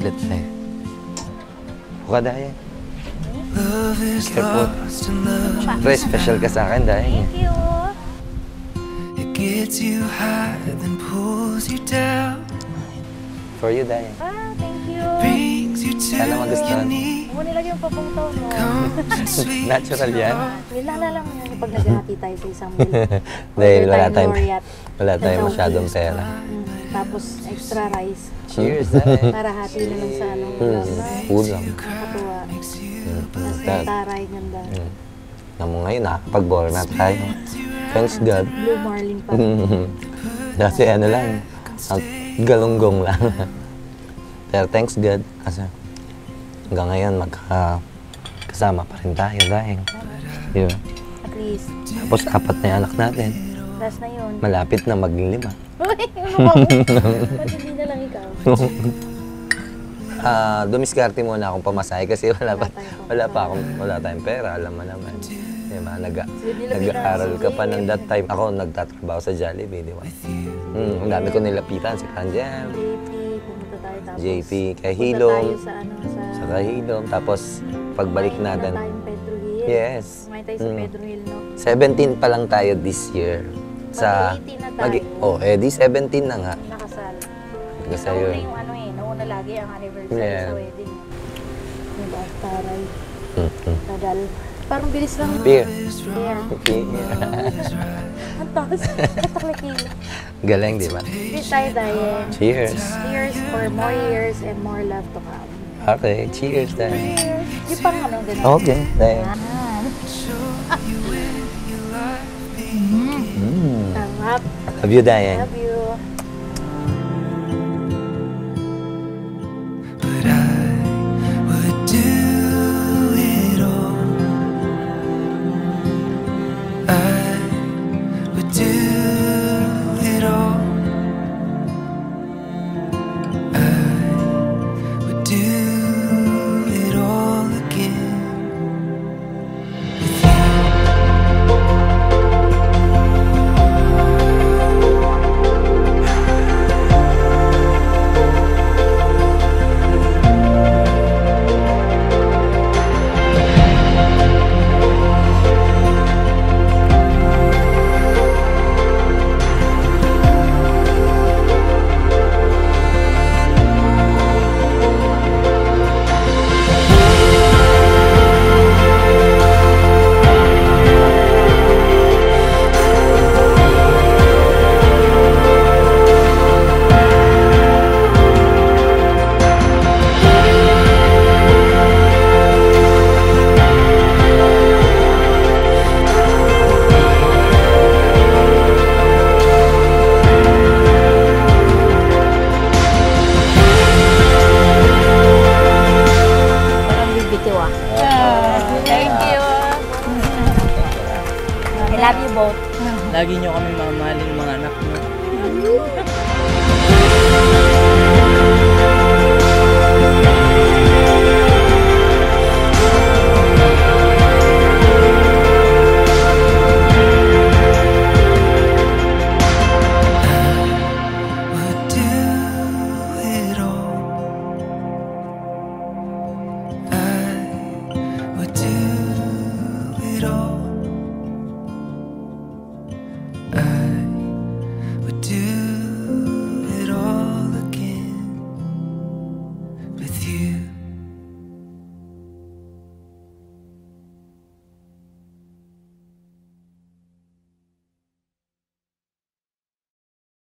saglit na eh. Buka dahil. Careful. Siyempre, special ka sa akin dahil. Thank you. It gets you high, then pulls you down. For you, dahil. Ah, thank you. Brings you to Sana magustuhan. your knees. Huwag mo nilagyan pa pong taon mo. Natural yan. Nilala lang mo pag naghahati tayo sa isang meal. Dahil Laureate. wala tayong masyadong pera. Tapos extra rice. Cheers, dahil. Para hati na lang sa ano. Ulam. Nakakatuwa. Tapos taray, ganda. Namu ngayon, nakakapag-ball na tayo. Thanks God. Blue Marlin pa. Dati ano lang, galunggong lang. Pero thanks God, kasi hanggang ngayon magkasama pa rin tayo dahil. Diba? At least. Tapos 4 na yung anak natin. Last na yun. Malapit na maging 5. Uy, ano ba? Ba't hindi na lang ikaw? Dumiskarte muna akong pamasahe kasi wala tayong pera, alam mo naman. Diba? Nag-aaral ka pa ng that time. Ako nagtatrabaho sa Jollibee, di ba? Ang dami ko nilapitan, si Kanjel, Pumunta tayo tapos. JP, Punta Kahilom, tayo sa ano, sa Kahilom. Tapos pagbalik natin, tayong Pedro Hill. yes. Kumain tayo sa Pedro Hill, no? 17 pa lang tayo this year. Mag-18 na tayo. Di 17 na nga. Nakasal. Kasi Nauna yun. yung ano eh, nauna lagi ang anniversary Yeah. sa wedding. Diba? Taray. Tagal. Parang bilis lang. Beer. Beer. Okay. Ang taas. Kataklikil. Galing, di ba? Cheers tayo, Dayen. Cheers. Cheers for more years and more love to come. Okay, cheers tayo. Cheers. Yung pang ano, ganun. Okay, tayo. Sarap. Love you, Dayan. Love you. But I would do it all. I would do it all. I would do it all again. Thank you. I love you both. Lagi nyo kami mamahaling mga anak nyo. Would do it all. I would do it all.